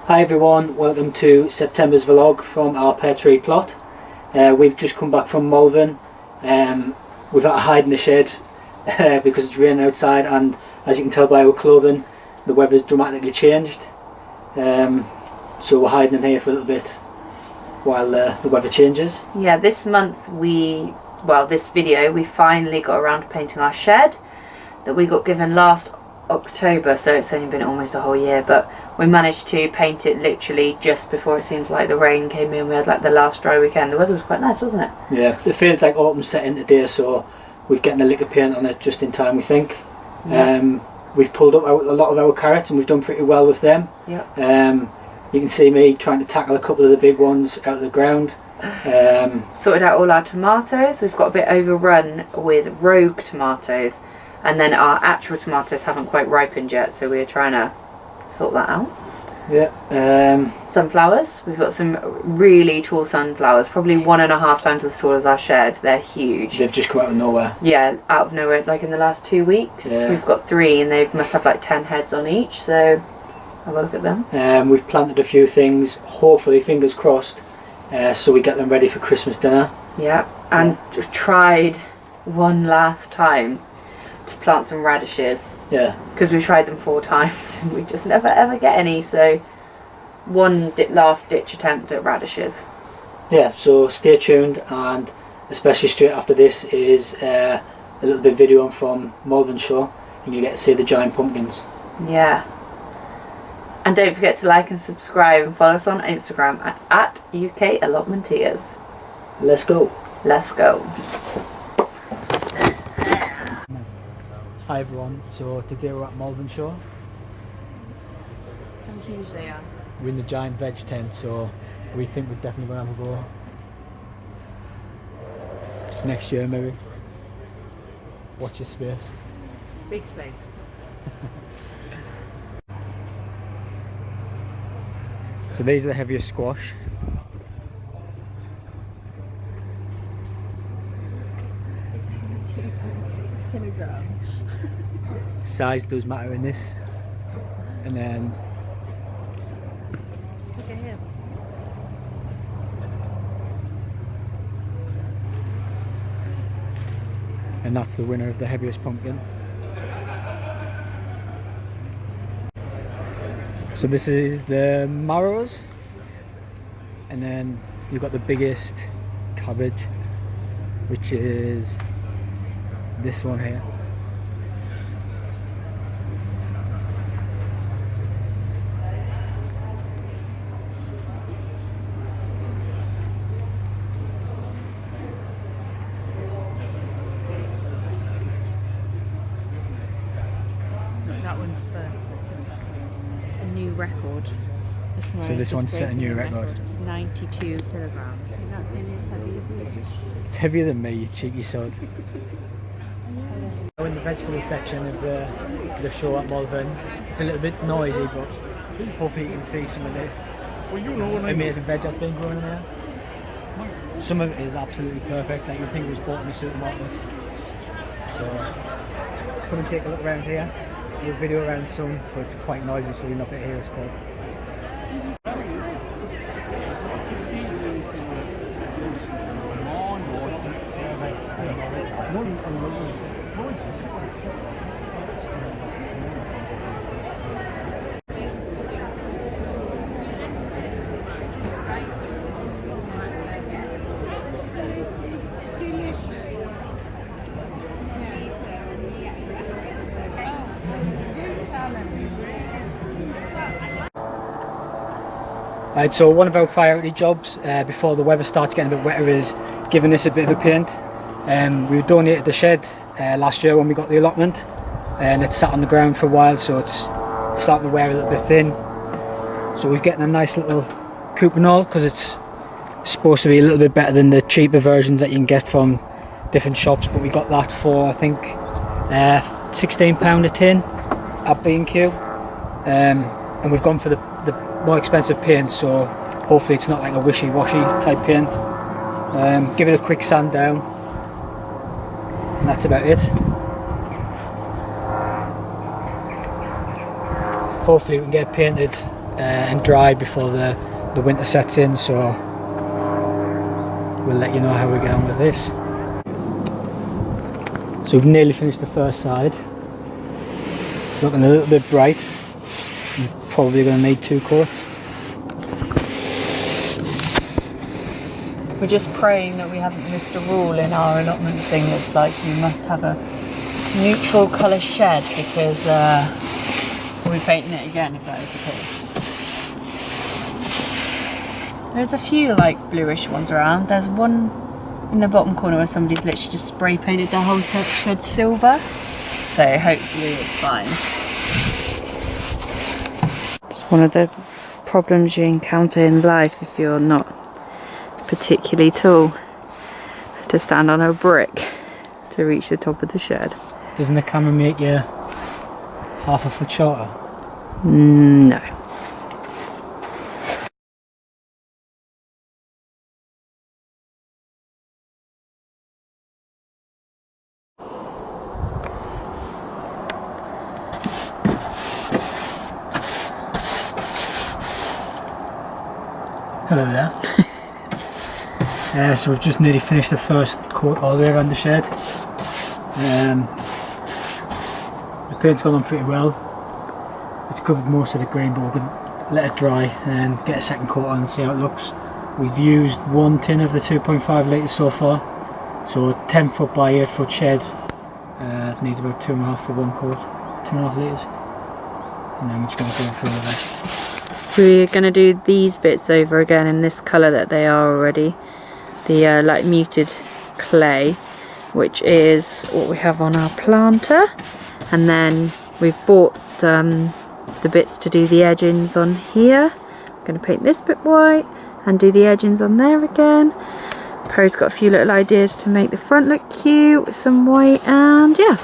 Hi everyone, welcome to September's vlog from our Pear Tree Plot. We've just come back from Malvern. We've had to hide in the shed because it's raining outside, and as you can tell by our clothing, the weather's dramatically changed. So we're hiding in here for a little bit while the weather changes. Yeah, this month this video, we finally got around to painting our shed that we got given last October, so it's only been almost a whole year, but we managed to paint it literally just before it seems like the rain came in. We had like the last dry weekend. The weather was quite nice, wasn't it? Yeah, it feels like autumn's setting today, so we've getting a lick of paint on it just in time, we think. Yeah. We've pulled up a lot of our carrots and we've done pretty well with them. Yeah. You can see me trying to tackle a couple of the big ones out of the ground. Sorted out all our tomatoes. We've got a bit overrun with rogue tomatoes, and then our actual tomatoes haven't quite ripened yet, so we're trying to sort that out. Yeah. Sunflowers. We've got some really tall sunflowers, probably 1.5 times as tall as our shed. They're huge. They've just come out of nowhere. Yeah, out of nowhere, like in the last 2 weeks. Yeah. We've got 3 and they must have like 10 heads on each, so have a look at them. We've planted a few things, hopefully, fingers crossed, so we get them ready for Christmas dinner. Yeah, and just tried one last time to plant some radishes. Yeah. Because we've tried them 4 times and we just never ever get any, so one last ditch attempt at radishes. Yeah, so stay tuned, and especially straight after this is a little bit video from Malvern Autumn, and you get to see the giant pumpkins. Yeah. And don't forget to like and subscribe and follow us on Instagram at UKAllotmenteers. Let's go. Let's go. Hi everyone, so today we're at Malvern Autumn. How huge they are. We're in the giant veg tent, so we think we're definitely going to have a go next year maybe. Watch your space. Big space. So these are the heaviest squash. It's 2.6 kilograms. Size does matter in this. And then look at him. And that's the winner of the heaviest pumpkin. So this is the marrows, and then you've got the biggest cabbage, which is this one here. That one's first. A new record. So this one's set a new record. It's 92 kilograms. So that's nearly as heavy as you. It's heavier than me, you cheeky sod. We're in the vegetable section of the show at Malvern. It's a little bit noisy, but hopefully you can see some of this amazing veg that's been growing in here. Some of it is absolutely perfect, like you think it was bought in a supermarket. So come and take a look around here. We'll video around some, but it's quite noisy, so you're not going to hear us talk. Right, so one of our priority jobs before the weather starts getting a bit wetter is giving this a bit of a paint. We donated the shed last year when we got the allotment, and it's sat on the ground for a while, so it's starting to wear a little bit thin. So we're getting a nice little coop and all, because it's supposed to be a little bit better than the cheaper versions that you can get from different shops, but we got that for I think £16 a tin at B&Q, and we've gone for the more expensive paint, so hopefully it's not like a wishy-washy type paint. Give it a quick sand down, and that's about it. Hopefully we can get it painted and dry before the winter sets in, so we'll let you know how we get on with this. So we've nearly finished the first side. It's looking a little bit bright. I'm probably going to need 2 coats. We're just praying that we haven't missed a rule in our allotment thing that's like you must have a neutral colour shed, because we'll be painting it again if that is the case. There's a few like bluish ones around. There's one in the bottom corner where somebody's literally just spray painted their whole shed silver. So hopefully it's fine. It's one of the problems you encounter in life if you're not particularly tall, to stand on a brick to reach the top of the shed. Doesn't the camera make you half a foot shorter? No. Hello there. So we've just nearly finished the first coat all the way around the shed. The paint's gone on pretty well. It's covered most of the green, but we're going to let it dry and get a second coat on and see how it looks. We've used 1 tin of the 2.5 litres so far, so a 10 foot by 8 foot shed needs about 2.5 for 1 coat, 2.5 litres, and then we're just going to go through the rest. We're going to do these bits over again in this colour that they are already. The like muted clay, which is what we have on our planter, and then we've bought the bits to do the edgings on here. I'm going to paint this bit white and do the edgings on there again. Perry's got a few little ideas to make the front look cute with some white, and yeah,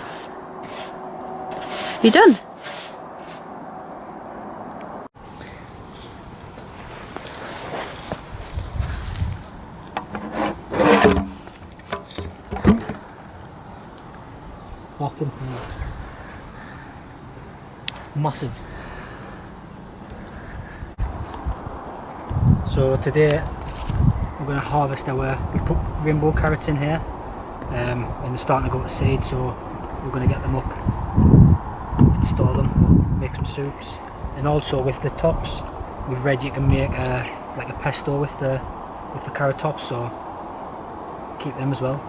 be done. Massive. So today we're going to harvest we put rainbow carrots in here, and they're starting to go to seed, so we're going to get them up, install them, make some soups, and also with the tops we've read you can make like a pesto with the carrot tops, so keep them as well.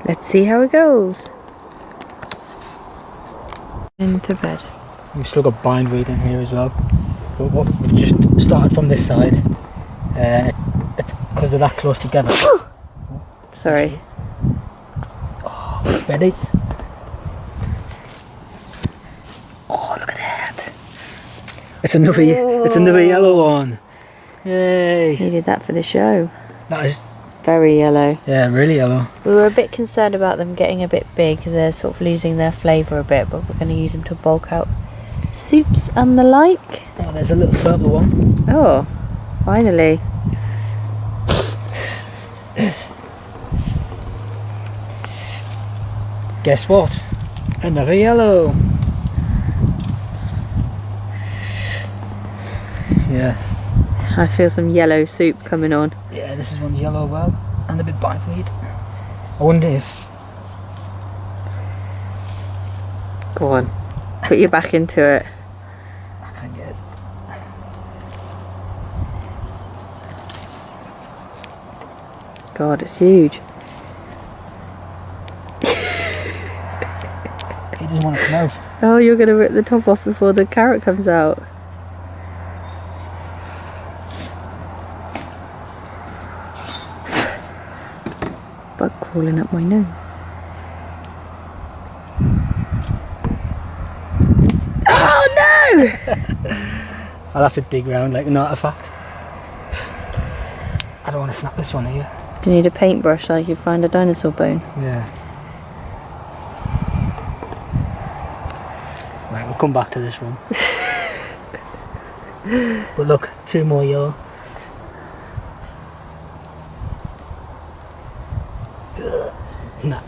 Let's see how it goes. Into bed. We've still got bindweed in here as well, but what we've just started from this side, it's because they're that close together. Sorry. Oh, ready? Oh, look at that! It's another yellow one. Yay! Needed that for the show. That is very yellow. Yeah, really yellow. We were a bit concerned about them getting a bit big because they're sort of losing their flavour a bit, but we're going to use them to bulk out soups and the like. Oh, there's a little purple one. Oh, finally. Guess what? Another yellow. Yeah. I feel some yellow soup coming on. Yeah, this is one's yellow well, and a bit bindweed. I wonder if... Go on, put your back into it. I can't get it. God, it's huge. He doesn't want to come out. Oh, you're going to rip the top off before the carrot comes out. Bug crawling up my nose. Oh no! I'll have to dig around like an artifact. I don't want to snap this one here. Do you need a paintbrush like you find a dinosaur bone? Yeah. Right, we'll come back to this one. But look, 2 more yellow. No.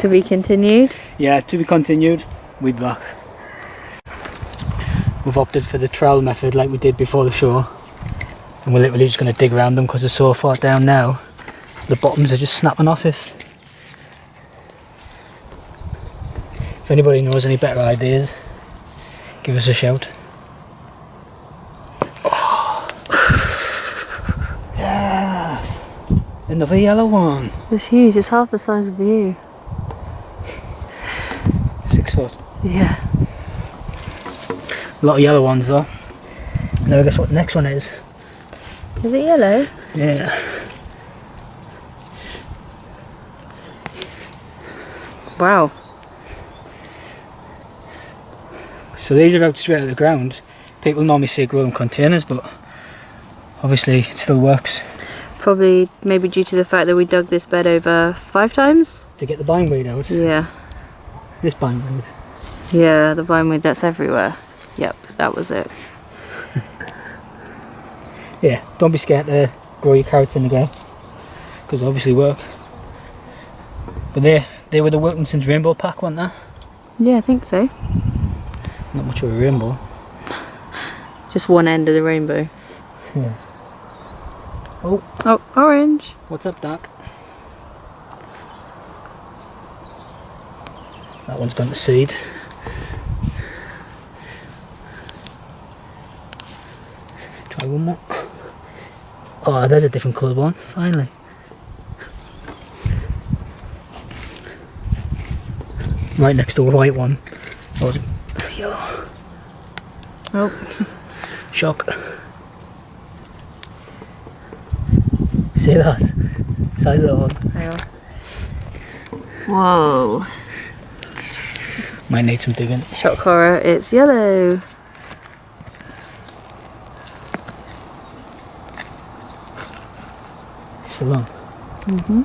To be continued. Yeah, to be continued. We'll be back. We've opted for the trowel method like we did before the show, and we're literally just going to dig around them because they're so far down now. The bottoms are just snapping off. If anybody knows any better ideas, give us a shout. Oh. Yes, another yellow one. It's huge. It's half the size of you. 6 foot. Yeah. A lot of yellow ones though. Now guess what the next one is. Is it yellow? Yeah. Wow. So these are out straight out of the ground. People normally say grow in containers, but obviously it still works. Probably maybe due to the fact that we dug this bed over 5 times. To get the bindweed out. Yeah. This bindweed. Yeah, the bindweed that's everywhere. Yep, that was it. Yeah, don't be scared to grow your carrots in the ground, because they obviously work. But they were the Wilkinson's rainbow pack, weren't they? Yeah, I think so. Not much of a rainbow. Just one end of the rainbow. Yeah. Oh, Oh, orange. what's up, Doc? That one's gone to seed. Try one more. Oh, there's a different coloured one, finally. Right next to a white one. Oh, it's yellow. Oh. Shock. See that? Size of that one. Hang on. Whoa. Might need some digging. Shock horror, it's yellow. Still on. Mm-hmm.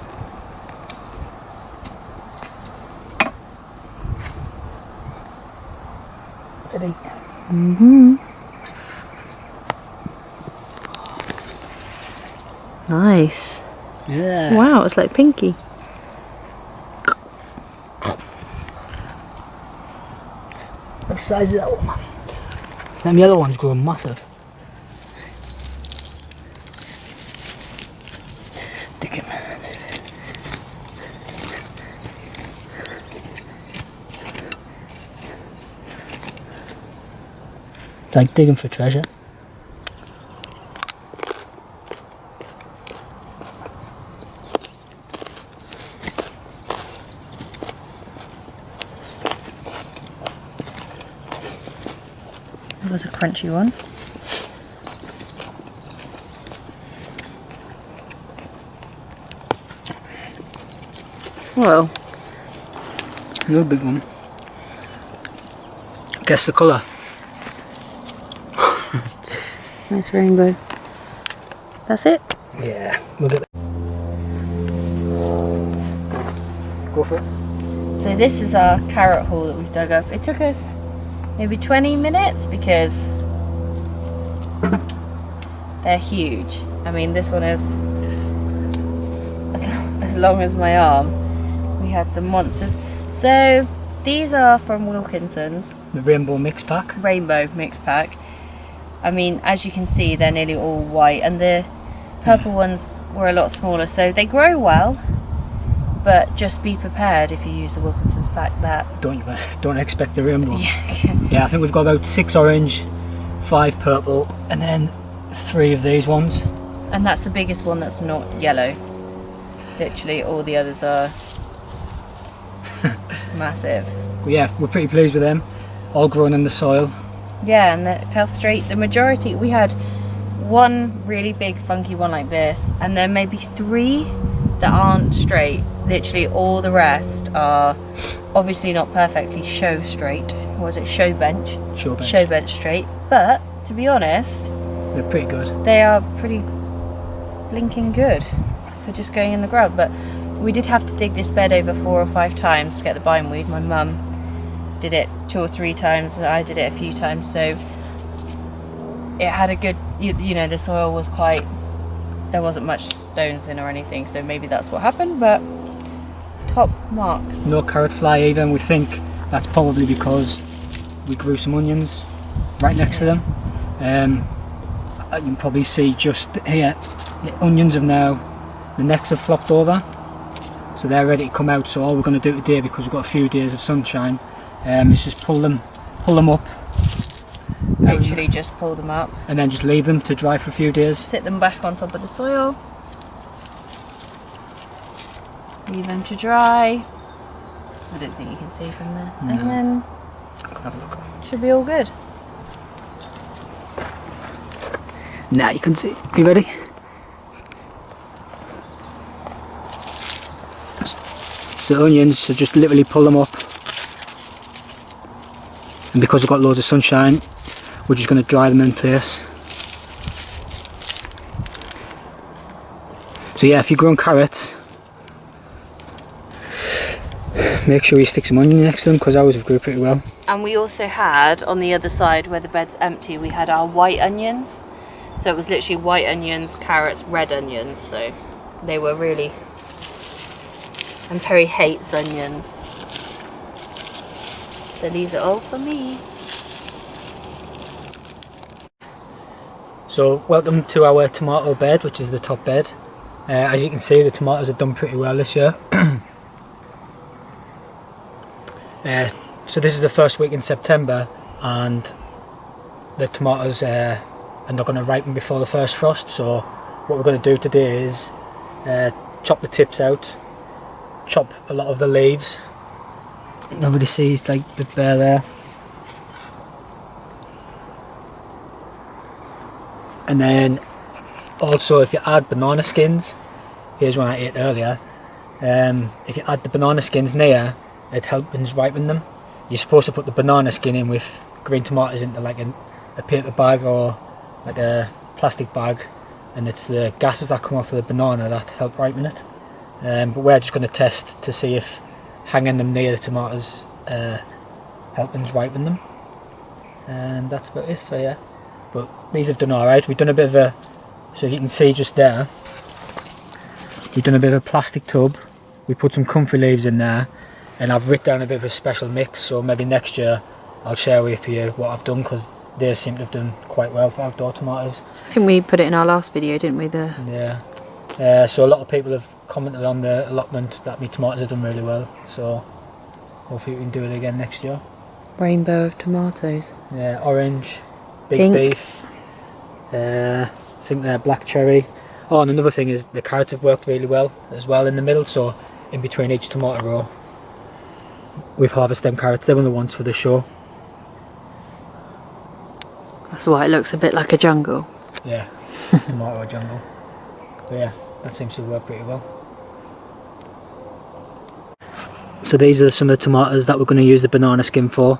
Ready? Mm-hmm. Nice. Yeah. Wow, it's like pinky. What size is that one, man? Them yellow ones grow massive. Dig him. It's like digging for treasure. That was a crunchy one. Well, Another big one. Guess the colour. nice rainbow. That's it? Yeah, we'll get it. Go for it. So this is our carrot haul that we've dug up. It took us maybe 20 minutes because they're huge. I mean, this one is as long as my arm. We had some monsters. So these are from Wilkinson's. The rainbow mix pack. Rainbow mix pack. I mean, as you can see, they're nearly all white, and the purple ones were a lot smaller, so they grow well, but just be prepared if you use the Wilkinson's pack that Don't expect the rainbow. yeah. Yeah, I think we've got about 6 orange, 5 purple, and then 3 of these ones. And that's the biggest one that's not yellow. Literally all the others are massive. But yeah, we're pretty pleased with them. All grown in the soil. Yeah, and it fell straight. The majority, we had one really big funky one like this, and then maybe 3 that aren't straight. Literally all the rest are obviously not perfectly show straight. Or was it show bench? Show bench. Show bench straight. But to be honest, They're pretty good. they are pretty blinking good for just going in the ground. But we did have to dig this bed over 4 or 5 times to get the bindweed. My mum did it 2 or 3 times, and I did it a few times, so it had a good, you know, the soil was quite, there wasn't much stones in or anything, so maybe that's what happened. But top marks. No carrot fly either, and we think that's probably because we grew some onions right next to them. You can probably see just here, the onions have now, the necks have flopped over, so they're ready to come out. So all we're going to do today, because we've got a few days of sunshine, is just pull them up. Literally just pull them up. And then just leave them to dry for a few days. Sit them back on top of the soil. Leave them to dry. I don't think you can see from there. No. And then have a look. Should be all good. Now you can see. Are you ready? So onions, so just literally pull them up. And because we've got loads of sunshine, we're just going to dry them in place. So yeah, if you're growing carrots, make sure you stick some onion next to them, because ours have grew pretty well. And we also had, on the other side where the bed's empty, we had our white onions. So it was literally white onions, carrots, red onions. So they were really... And Perry hates onions. So these are all for me. So welcome to our tomato bed, which is the top bed. As you can see, the tomatoes have done pretty well this year. So this is the first week in September, and the tomatoes are not going to ripen before the first frost. So what we're going to do today is chop the tips out, chop a lot of the leaves. Nobody sees, like, the bare there. And then also, if you add banana skins, here's one I ate earlier. If you add the banana skins near, it helps ripen them. You're supposed to put the banana skin in with green tomatoes into like a paper bag or like a plastic bag, and it's the gases that come off of the banana that help ripen it. But we're just going to test to see if hanging them near the tomatoes helps ripen them. And that's about it for you. But these have done alright. We've done a bit of a, so you can see just there, we've done a bit of a plastic tub. We put some comfrey leaves in there, and I've written down a bit of a special mix, so maybe next year I'll share with you what I've done, because they seem to have done quite well for outdoor tomatoes. I think we put it in our last video, didn't we? Yeah. So a lot of people have commented on the allotment that my tomatoes have done really well, so hopefully we can do it again next year. Rainbow of tomatoes. Yeah, orange, big Pink. beef, I think they're black cherry. Oh, and another thing is the carrots have worked really well as well in the middle, so in between each tomato row we've harvested them carrots. They were the ones for the show. That's why it looks a bit like a jungle. Yeah, tomato jungle. But yeah, that seems to work pretty well. So these are some of the tomatoes that we're going to use the banana skin for.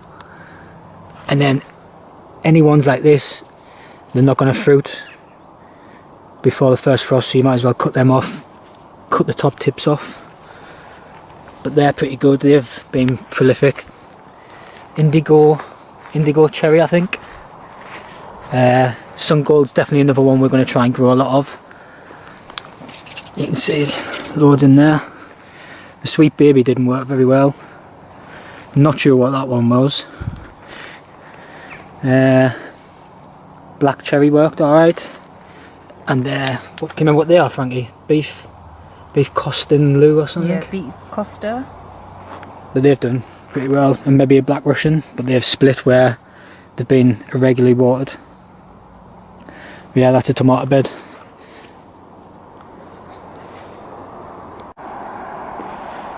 And then any ones like this, they're not going to fruit before the first frost, so you might as well cut them off, cut the top tips off. But they're pretty good, they've been prolific. Indigo cherry, I think. Sun Gold's definitely another one we're going to try and grow a lot of. You can see loads in there. The Sweet Baby didn't work very well. Not sure what that one was. Black Cherry worked alright. And can you remember what they are, Frankie? Beef Costin Lou or something? Yeah, beef Costa. But they've done pretty well. And maybe a Black Russian, but they've split where they've been irregularly watered. But yeah, that's a tomato bed.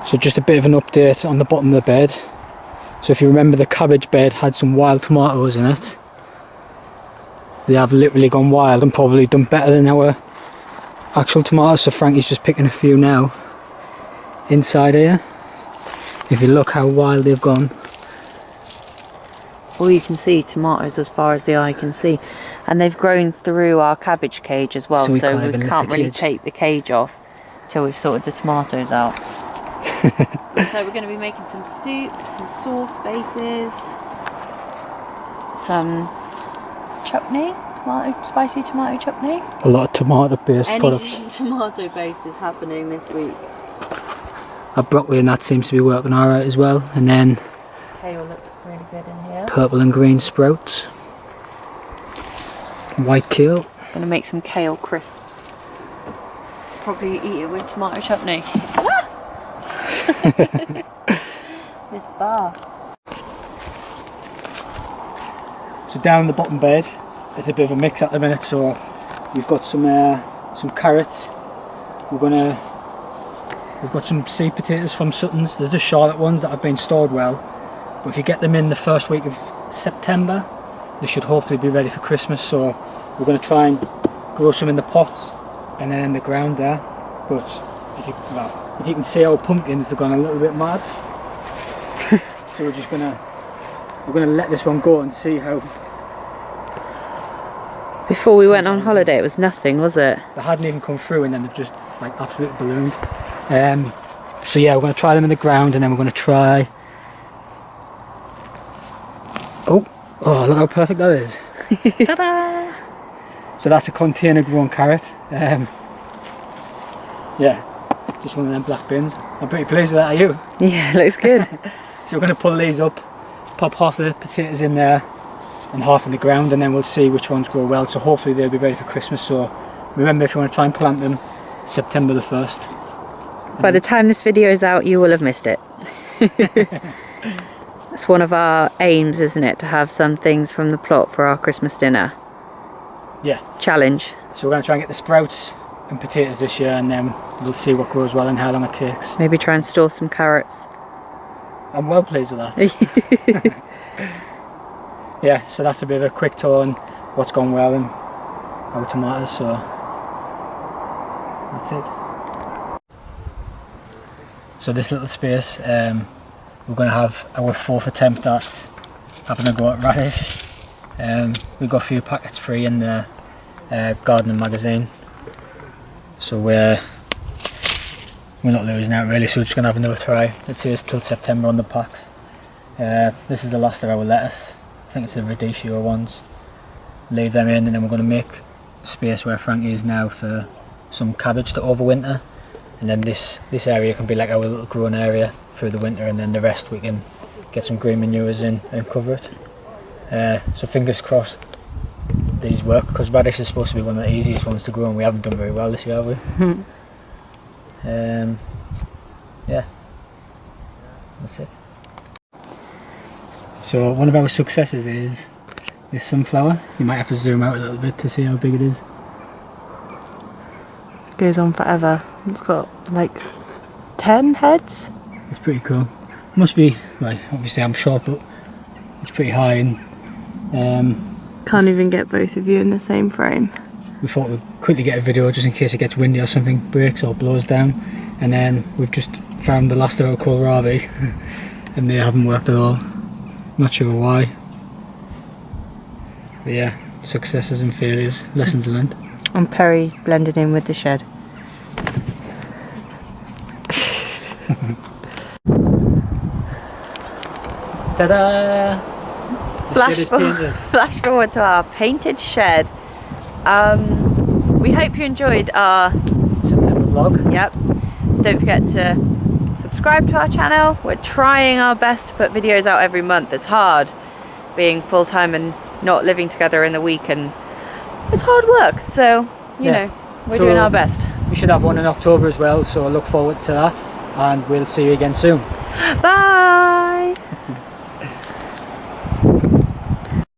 So just a bit of an update on the bottom of the bed. So if you remember, the cabbage bed had some wild tomatoes in it. They have literally gone wild and probably done better than our actual tomatoes. So Frankie's just picking a few now inside here. If you look how wild they've gone. All you can see tomatoes as far as the eye can see, and they've grown through our cabbage cage as well, so we can't really take the cage off till we've sorted the tomatoes out. So we're going to be making some soup, some sauce bases, some chutney, spicy tomato chutney. A lot of tomato based products. Anything tomato based is happening this week. our broccoli and that seems to be working alright as well. And then Kale looks really good in here. purple and green sprouts. White kale. Gonna make some kale crisps. Probably eat it with tomato chutney. This bar. So down the bottom bed, it's a bit of a mix at the minute. So we've got some carrots. We've got some seed potatoes from Sutton's. They're just Charlotte ones that have been stored well. But if you get them in the first week of September, they should hopefully be ready for Christmas. So we're going to try and grow some in the pots and then in the ground there. But if you can see our pumpkins, they're gone a little bit mad. So we're gonna let this one go and see how. Before we went on holiday, it was nothing, was it? They hadn't even come through, and then they've just like absolutely ballooned. So yeah, we're gonna try them in the ground, and then we're gonna try. Oh, look how perfect that is! Ta-da! So that's a container grown carrot. Yeah, just one of them black bins. I'm pretty pleased with that. Are you? Yeah, looks good. So we're going to pull these up, pop half the potatoes in there and half in the ground, and then we'll see which ones grow well. So hopefully they'll be ready for Christmas. So remember, if you want to try and plant them, September the 1st. By the time this video is out, you will have missed it. That's one of our aims, isn't it? To have some things from the plot for our Christmas dinner. Yeah. Challenge. So we're going to try and get the sprouts and potatoes this year, and then we'll see what grows well and how long it takes. Maybe try and store some carrots. I'm well pleased with that. Yeah, so that's a bit of a quick tour on what's gone well and our tomatoes, so that's it. So this little space, we're going to have our 4th attempt at having a go at radish. We got a few packets free in the gardening magazine, so we're not losing out really, so we're just going to have another try. It says till September on the packs. This is the last of our lettuce. I think it's the Radicchio ones. Leave them in, and then we're going to make space where Frankie is now for some cabbage to overwinter, and then this area can be like our little growing area through the winter, and then the rest we can get some green manures in and cover it. So fingers crossed these work, because radish is supposed to be one of the easiest ones to grow, and we haven't done very well this year, have we? Yeah, that's it. So one of our successes is this sunflower. You might have to zoom out a little bit to see how big it is. Goes on forever. It's got like 10 heads. It's pretty cool. Must be, right, obviously I'm short, but it's pretty high, and Can't even get both of you in the same frame. we thought we'd quickly get a video just in case it gets windy or something breaks or blows down, and then we've just found the last of our kohlrabi and they haven't worked at all. Not sure why, but yeah, successes and failures, lessons learned. And Perry blended in with the shed. Ta-da! Flash forward to our painted shed. We hope you enjoyed our September vlog. Yep. Don't forget to subscribe to our channel. We're trying our best to put videos out every month. It's hard being full-time and not living together in the week, and it's hard work. So, you know, we're doing our best. We should have one in October as well, so I look forward to that, and we'll see you again soon. Bye!